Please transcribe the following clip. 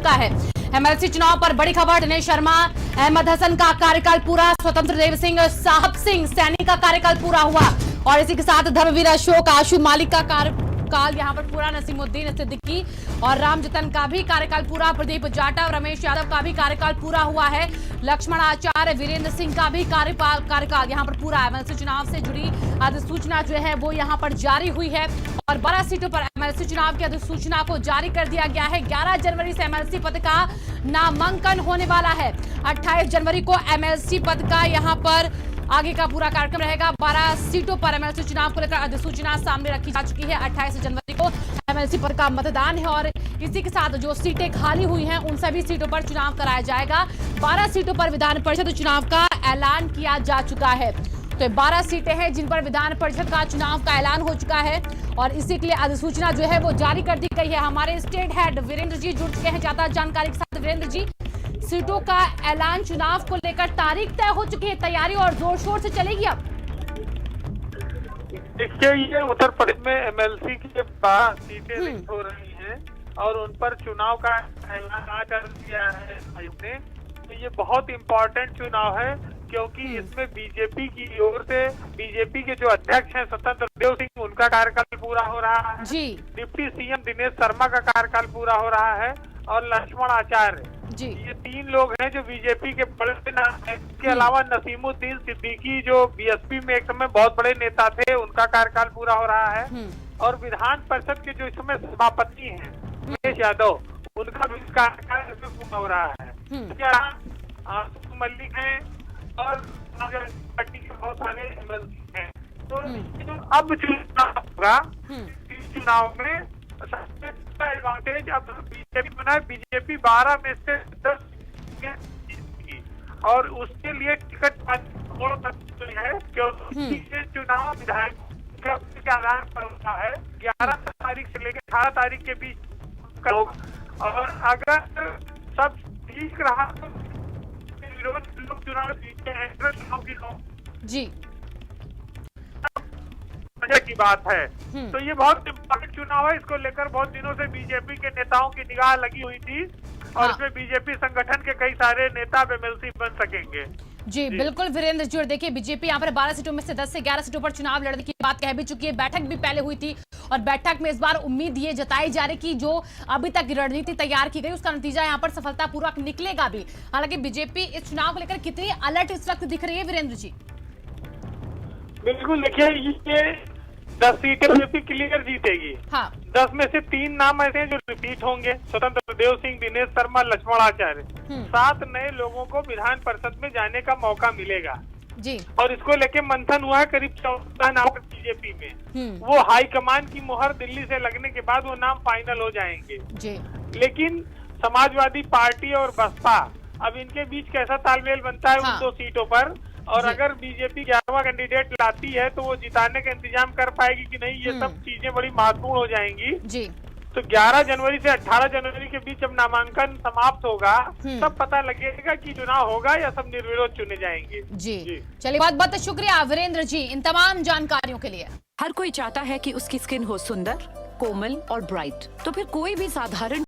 चुका है। एमएलसी चुनाव पर बड़ी खबर। दिनेश शर्मा, अहमद हसन का कार्यकाल पूरा, स्वतंत्र देव सिंह, साहब सिंह सैनी का कार्यकाल पूरा हुआ और इसी के साथ धर्मवीर अशोक, आशु मालिक का कार्यकाल यहां पर पूरा, नसीमुद्दीन सिद्दीकी और राम जतन का भी कार्यकाल पूरा, प्रदीप जाटा और रमेश यादव का भी कार्यकाल पूरा हुआ है, लक्ष्मण आचार्य, वीरेंद्र सिंह का भी कार्यकाल यहां पर पूरा। एमएलसी चुनाव से जुड़ी अधिसूचना जो है वो यहां पर जारी हुई है और 12 सीटों पर एमएलसी चुनाव की अधिसूचना को जारी कर दिया गया है। 11 जनवरी से एमएलसी पद का नामांकन होने वाला है। 28 जनवरी को एमएलसी पद का यहां पर आगे का पूरा कार्यक्रम रहेगा। 12 सीटों पर एमएलसी चुनाव को लेकर अधिसूचना सामने रखी जा चुकी है। 28 जनवरी को एमएलसी पद का मतदान है और इसी के साथ जो सीटें खाली हुई हैं उन सभी सीटों पर चुनाव कराया जाएगा। 12 सीटों पर विधान परिषद चुनाव का ऐलान किया जा चुका है। तो 12 सीटें हैं जिन पर विधान परिषद का चुनाव का ऐलान हो चुका है और इसी के लिए अधिसूचना जो है वो जारी कर दी गई है। हमारे स्टेट हेड वीरेंद्र जी जुड़ चुके हैं ज्यादा जानकारी के साथ। वीरेंद्र जी, सीटों का ऐलान, चुनाव को लेकर तारीख तय हो चुकी है, तैयारी और जोर शोर से चलेगी अब? देखिए, ये उत्तर प्रदेश में एमएलसी की 12 सीटें रिक्त हो रही हैं और उन पर चुनाव का ऐलान कर दिया है आयोग ने। तो ये बहुत इम्पोर्टेंट चुनाव है क्योंकि इसमें बीजेपी की ओर से बीजेपी के जो अध्यक्ष हैं स्वतंत्र देव सिंह, उनका कार्यकाल पूरा हो रहा है जी। डिप्टी सीएम दिनेश शर्मा का कार्यकाल पूरा हो रहा है और लक्ष्मण आचार्य जी, ये 3 लोग हैं जो बीजेपी के बड़े नाम हैं। इसके अलावा नसीमुद्दीन सिद्दीकी जो बीएसपी में एक समय बहुत बड़े नेता थे, उनका कार्यकाल पूरा हो रहा है और विधान परिषद के जो इस समय सभापति हैं रमेश यादव, उनका भी कार्यकाल पूरा हो रहा है। आशु मलिक हैं और पार्टी के बहुत सारे एमएलसी हैं। तो जो अब चुनाव होगा, इस चुनाव में सबसे एडवांटेज अब बीजेपी बना है। बीजेपी 12 में से 10 जीतेगी और उसके लिए टिकट है क्योंकि ये चुनाव विधायक के आधार पर होता है। 11 तारीख से लेकर 18 तारीख के बीच होगा और अगर सब ठीक रहा तो लोग चुनाव जीतते हैं। चुनाव की जी की बात है। तो ये बहुत इम्पोर्टेंट चुनाव है। इसको लेकर बहुत दिनों से बीजेपी के नेताओं की निगाह लगी हुई थी और इसमें बीजेपी संगठन के कई सारे नेता एमएलसी बन सकेंगे। जी बिल्कुल वीरेंद्र जी, और देखिए बीजेपी यहाँ पर 12 सीटों में से 10 से 11 सीटों पर चुनाव लड़ने की बात कह भी चुकी है। बैठक भी पहले हुई थी और बैठक में इस बार उम्मीद ये जताई जा रही कि जो अभी तक रणनीति तैयार की गई उसका नतीजा यहाँ पर सफलतापूर्वक निकलेगा भी। हालांकि बीजेपी इस चुनाव को लेकर कितनी अलर्ट इस वक्त दिख रही है वीरेंद्र जी? बिल्कुल, देखिए ये 10 सीटें बीजेपी क्लियर जीतेगी। 10 में से 3 नाम ऐसे हैं जो रिपीट होंगे, स्वतंत्र देव सिंह, दिनेश शर्मा, लक्ष्मण आचार्य। 7 नए लोगों को विधान परिषद में जाने का मौका मिलेगा जी। और इसको लेके मंथन हुआ है करीब 14 नाम बीजेपी में। वो हाईकमान की मुहर दिल्ली से लगने के बाद वो नाम फाइनल हो जाएंगे जी। लेकिन समाजवादी पार्टी और बसपा, अब इनके बीच कैसा तालमेल बनता है उन 2 सीटों पर, और अगर बीजेपी 11वां कैंडिडेट लाती है तो वो जिताने का इंतजाम कर पाएगी कि नहीं, ये सब चीजें बड़ी महत्वपूर्ण हो जाएंगी जी। तो 11 जनवरी से 18 जनवरी के बीच जब नामांकन समाप्त होगा तब पता लगेगा कि चुनाव होगा या सब निर्विरोध चुने जाएंगे जी। चलिए, बहुत बहुत शुक्रिया वीरेंद्र जी इन तमाम जानकारियों के लिए। हर कोई चाहता है कि उसकी स्किन हो सुंदर, कोमल और ब्राइट, तो फिर कोई भी साधारण